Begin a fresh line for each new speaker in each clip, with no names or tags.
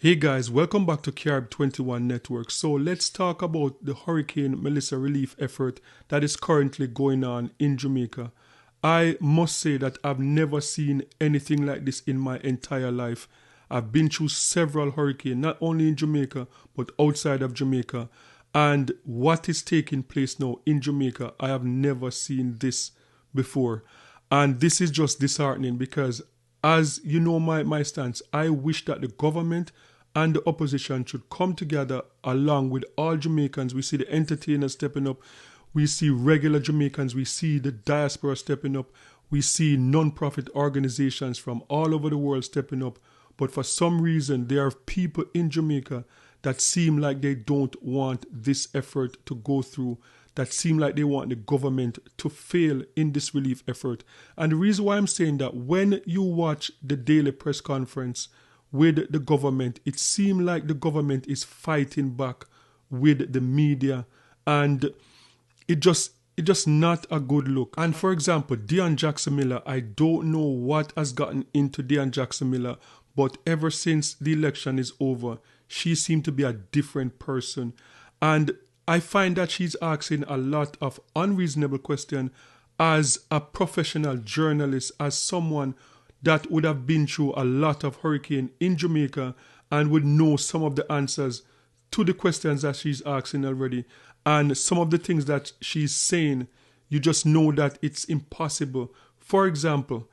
Hey guys, welcome back to Carib 21 Network. So let's talk about the Hurricane Melissa relief effort that is currently going on in Jamaica. I must say that I've never seen anything like this in my entire life. I've been through several hurricanes, not only in Jamaica, but outside of Jamaica. And what is taking place now in Jamaica, I have never seen this before. And this is just disheartening because, as you know my stance, I wish that the government and the opposition should come together along with all Jamaicans. We see the entertainers stepping up. We see regular Jamaicans. We see the diaspora stepping up. We see non-profit organizations from all over the world stepping up. But for some reason, there are people in Jamaica that seem like they don't want this effort to go through, that seem like they want the government to fail in this relief effort. And the reason why I'm saying that, when you watch the daily press conference with the government, it seems like the government is fighting back with the media, and it just not a good look. And for example, DionneJackson, I don't know what has gotten into DionneJackson, but ever since the election is over, she seemed to be a different person. And I find that she's asking a lot of unreasonable questions as a professional journalist, as someone that would have been through a lot of hurricane in Jamaica and would know some of the answers to the questions that she's asking already. And some of the things that she's saying, you just know that it's impossible. For example,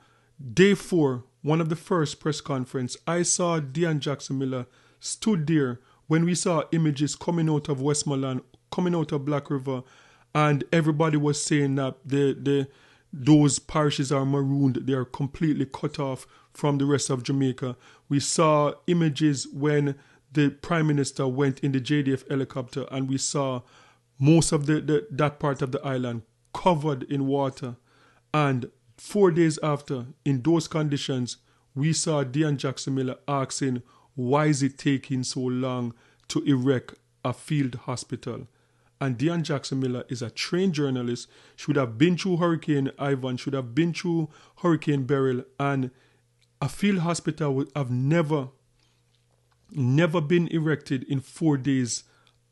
day 4, one of the first press conference, I saw DionneJackson stood there when we saw images coming out of Westmoreland, coming out of Black River, and everybody was saying that those parishes are marooned, they are completely cut off from the rest of Jamaica. We saw images when the Prime Minister went in the JDF helicopter, and we saw most of that part of the island covered in water. And 4 days after, in those conditions, we saw DionneJackson asking, why is it taking so long to erect a field hospital? And DionneJackson is a trained journalist. She would have been through Hurricane Ivan, should have been through Hurricane Beryl, and a field hospital would have never been erected in 4 days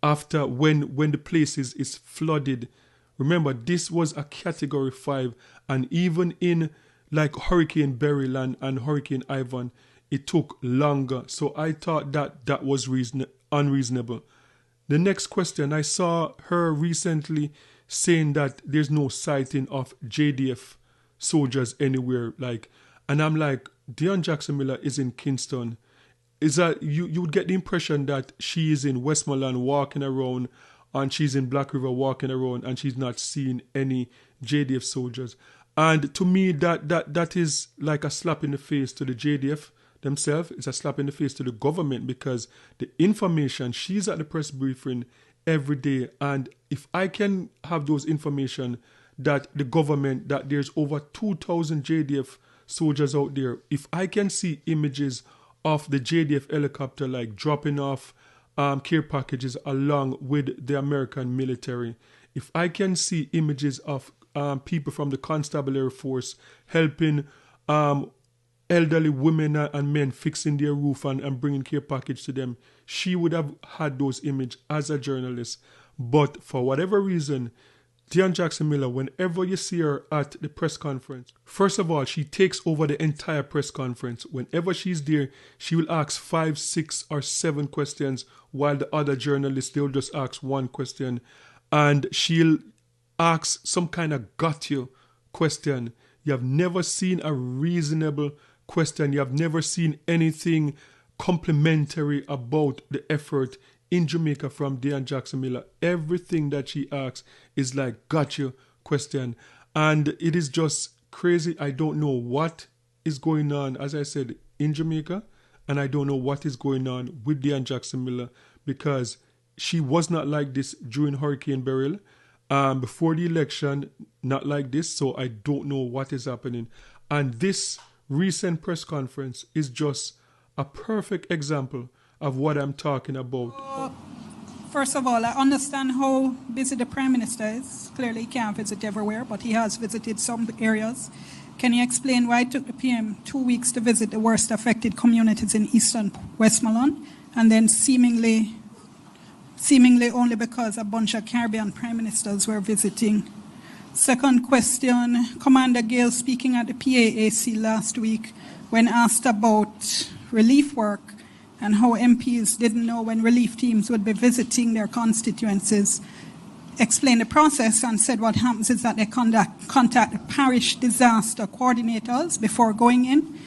after when the place is flooded. Remember, this was a Category 5, and even in like Hurricane Beryl and Hurricane Ivan, it took longer. So I thought that was unreasonable. The next question, I saw her recently saying that there's no sighting of JDF soldiers anywhere. And I'm like, DionneJackson is in Kingston. Is that you would get the impression that she is in Westmoreland walking around, and she's in Black River walking around, and she's not seeing any JDF soldiers. And to me, that is like a slap in the face to the JDF themselves. It's a slap in the face to the government, because the information, she's at the press briefing every day, and if I can have those information that the government, that there's over 2,000 JDF soldiers out there, if I can see images of the JDF helicopter like dropping off care packages along with the American military, if I can see images of people from the Constabulary Force helping elderly women and men fixing their roof and bringing care package to them, she would have had those images as a journalist. But for whatever reason, DionneJackson, whenever you see her at the press conference, first of all, she takes over the entire press conference. Whenever she's there, she will ask 5, 6, or 7 questions, while the other journalists, they'll just ask 1 question. And she'll ask some kind of got you question. You have never seen a reasonable question. You have never seen anything complimentary about the effort in Jamaica from DionneJackson. Everything that she asks is like gotcha question. And it is just crazy. I don't know what is going on, as I said, in Jamaica. And I don't know what is going on with DionneJackson, because she was not like this during Hurricane Beryl. Before the election, not like this. So I don't know what is happening. And this recent press conference is just a perfect example of what I'm talking about.
First of all, I understand how busy the Prime Minister is. Clearly, he can't visit everywhere, but he has visited some areas. Can you explain why it took the PM 2 weeks to visit the worst affected communities in eastern Westmoreland? and then seemingly only because a bunch of Caribbean prime ministers were visiting. Second question, Commander Gale speaking at the PAAC last week when asked about relief work and how MPs didn't know when relief teams would be visiting their constituencies, explained the process and said what happens is that they contact the parish disaster coordinators before going in.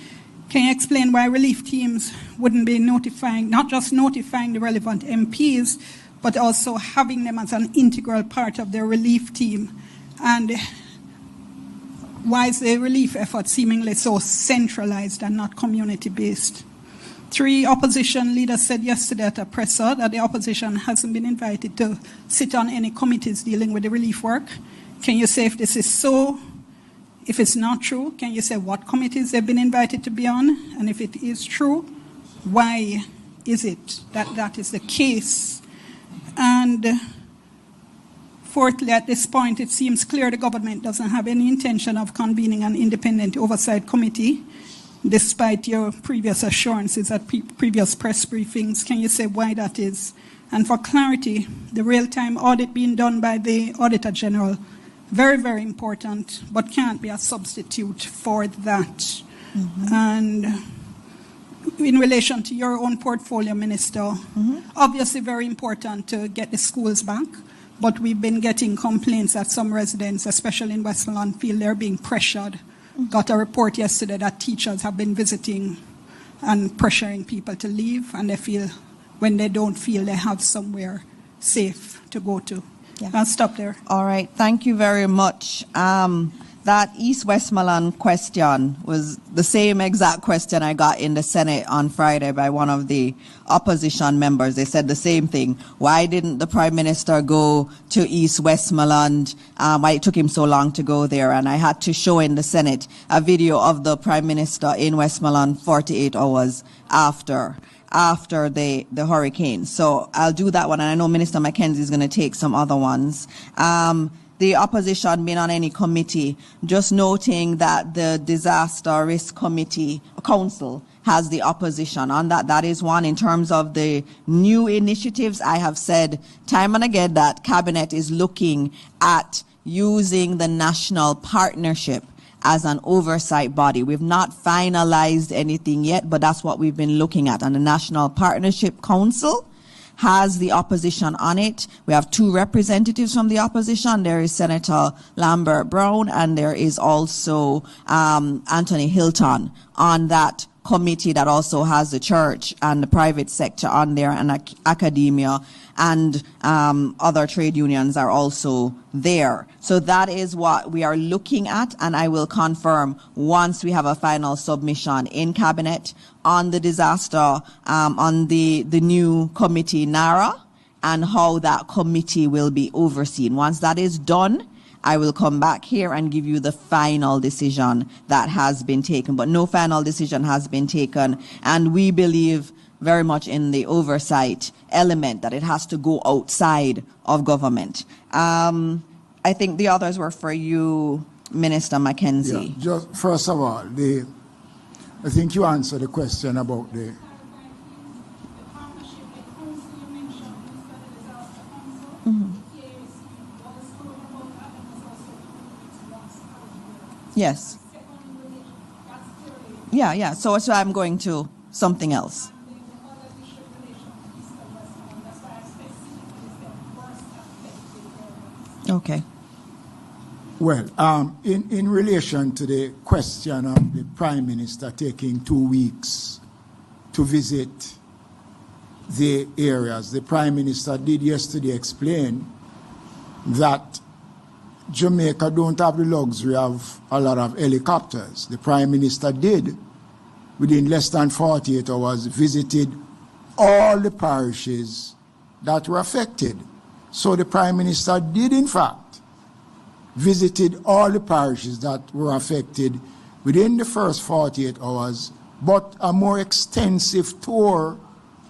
Can you explain why relief teams wouldn't be notifying, not just notifying the relevant MPs, but also having them as an integral part of their relief team? And why is the relief effort seemingly so centralized and not community-based? 3 opposition leaders said yesterday at a presser that the opposition hasn't been invited to sit on any committees dealing with the relief work. Can you say if this is so? If it's not true, can you say what committees they've been invited to be on? And if it is true, why is it that that is the case? And fourthly, at this point, it seems clear the government doesn't have any intention of convening an independent oversight committee, despite your previous assurances at previous press briefings. Can you say why that is? And for clarity, the real-time audit being done by the Auditor General, very, very important, but can't be a substitute for that. And in relation to your own portfolio, Minister, obviously very important to get the schools back, but we've been getting complaints that some residents, especially in Westmoreland, feel they're being pressured. Got a report yesterday that teachers have been visiting and pressuring people to leave, and they feel when they don't feel they have somewhere safe to go to. Yeah. I'll stop there.
All right. Thank you very much. That East Westmoreland question was the same exact question I got in the Senate on Friday by one of the opposition members. They said the same thing. Why didn't the Prime Minister go to East Westmoreland? Why it took him so long to go there? And I had to show in the Senate a video of the Prime Minister in Westmoreland 48 hours after the hurricane. So I'll do that one, and I know Minister Mackenzie is going to take some other ones. The opposition being on any committee, just noting that the Disaster Risk Committee Council has the opposition on that. That is one. In terms of the new initiatives, I have said time and again that Cabinet is looking at using the national partnership as an oversight body. We've not finalized anything yet, but that's what we've been looking at. And the National Partnership Council has the opposition on it. We have 2 representatives from the opposition. There is Senator Lambert Brown, and there is also Anthony Hilton on that committee that also has the church and the private sector on there, and academia and other trade unions are also there. So that is what we are looking at, and I will confirm once we have a final submission in Cabinet on the disaster, on the new committee, NARA, and how that committee will be overseen. Once that is done, I will come back here and give you the final decision that has been taken. But no final decision has been taken, and we believe very much in the oversight element, that it has to go outside of government. I think the others were for you, Minister Mackenzie.
Yeah, just first of all, I think you answered the question about the...
Yes. Yeah. So I'm going to something else. Okay.
Well, in relation to the question of the Prime Minister taking 2 weeks to visit the areas, the Prime Minister did yesterday explain that Jamaica don't have the luxury of a lot of helicopters. The Prime Minister did, within less than 48 hours, visited all the parishes that were affected. So the Prime Minister did, in fact, visited all the parishes that were affected within the first 48 hours, but a more extensive tour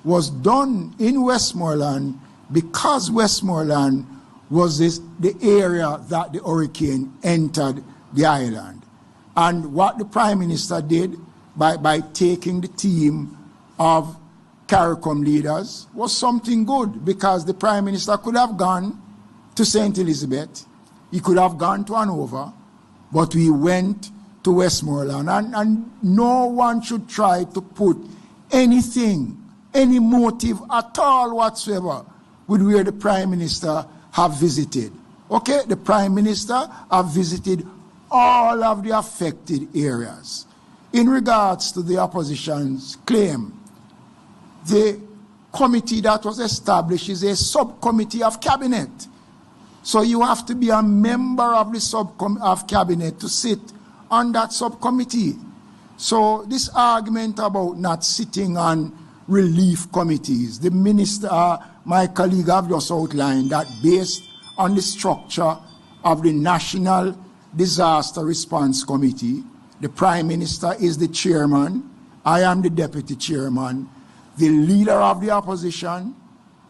was done in Westmoreland because Westmoreland was the area that the hurricane entered the island. And what the Prime Minister did by taking the team of CARICOM leaders was something good, because the Prime Minister could have gone to St. Elizabeth, he could have gone to Hanover, but we went to Westmoreland, and no one should try to put anything, any motive at all whatsoever with where the Prime Minister have visited. Okay, the Prime Minister have visited all of the affected areas. In regards to the opposition's claim, the committee that was established is a subcommittee of cabinet. So you have to be a member of the of cabinet to sit on that subcommittee. So this argument about not sitting on relief committees, the minister, my colleague have just outlined that based on the structure of the National Disaster Response Committee, the Prime Minister is the chairman, I am the deputy chairman, the leader of the opposition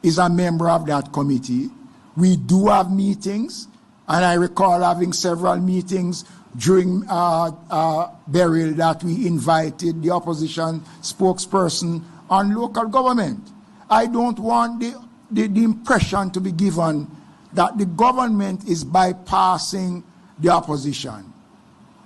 is a member of that committee. We do have meetings, and I recall having several meetings during burial that we invited the opposition spokesperson on local government. I don't want the impression to be given that the government is bypassing the opposition.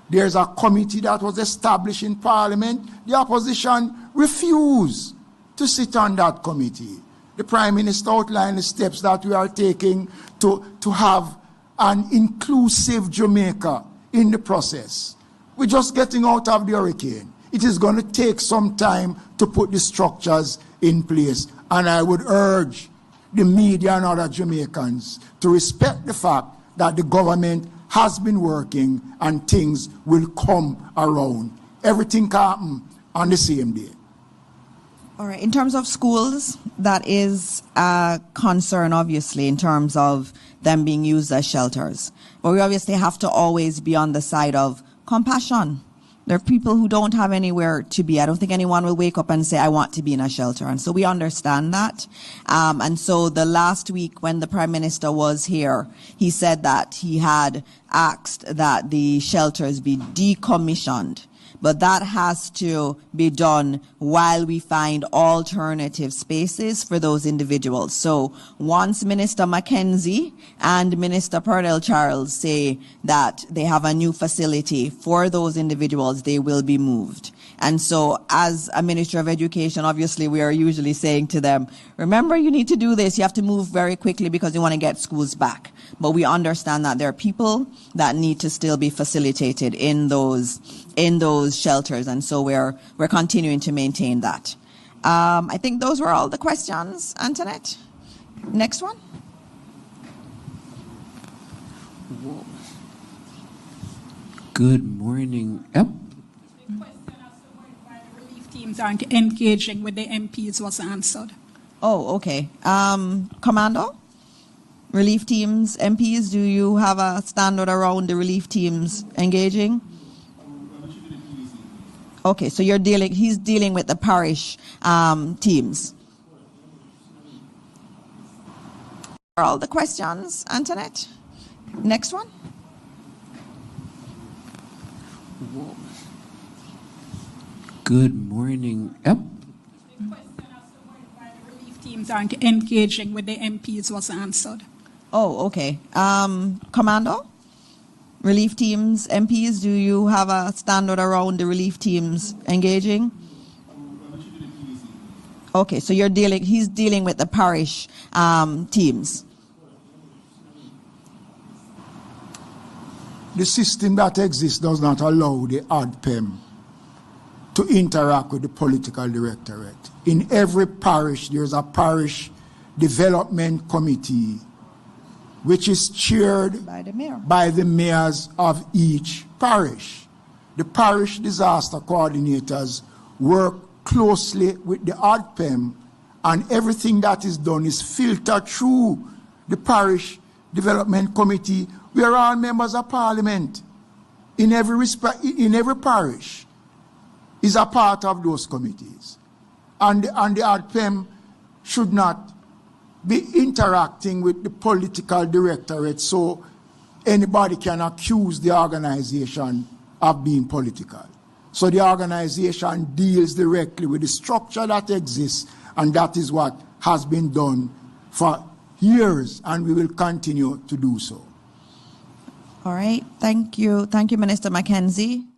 There's a committee that was established in Parliament. The opposition refused to sit on that committee. The Prime Minister outlined the steps that we are taking to have an inclusive Jamaica in the process. We're just getting out of the hurricane. It is going to take some time to put the structures in place. And I would urge the media and other Jamaicans to respect the fact that the government has been working and things will come around. Everything can happen on the same day.
All right, in terms of schools, that is a concern, obviously, in terms of them being used as shelters. But we obviously have to always be on the side of compassion. There are people who don't have anywhere to be. I don't think anyone will wake up and say, I want to be in a shelter. And so we understand that. And so the last week when the Prime Minister was here, he said that he had asked that the shelters be decommissioned. But that has to be done while we find alternative spaces for those individuals. So once Minister Mackenzie and Minister Purnell Charles say that they have a new facility for those individuals, they will be moved. And so as a Minister of Education, obviously we are usually saying to them, remember, you need to do this. You have to move very quickly because you want to get schools back. But we understand that there are people that need to still be facilitated in those shelters. And so we're continuing to maintain that. I think those were all the questions, Antoinette. Next one.
Good morning. Yep.
Teams aren't engaging with the MPs was answered.
Oh, okay. Commando? Relief teams, MPs, do you have a standard around the relief teams engaging? Okay, so he's dealing with the parish teams. Are all the questions, Antoinette? Next one.
Good morning. Yep.
The question as to why the relief teams aren't engaging with the MPs was answered.
Oh, okay. Commando? Relief teams, MPs, do you have a standard around the relief teams engaging? Okay, so he's dealing with the parish teams.
The system that exists does not allow the ADPEM to interact with the political directorate. In every parish, there's a parish development committee which is chaired by the mayors of each parish. The parish disaster coordinators work closely with the ADPEM, and everything that is done is filtered through the parish development committee. We are all members of parliament. In every parish is a part of those committees. And the ADPEM should not be interacting with the political directorate so anybody can accuse the organization of being political. So the organization deals directly with the structure that exists And that is what has been done for years, and we will continue to do so.
All right. Thank you. Thank you, Minister Mackenzie.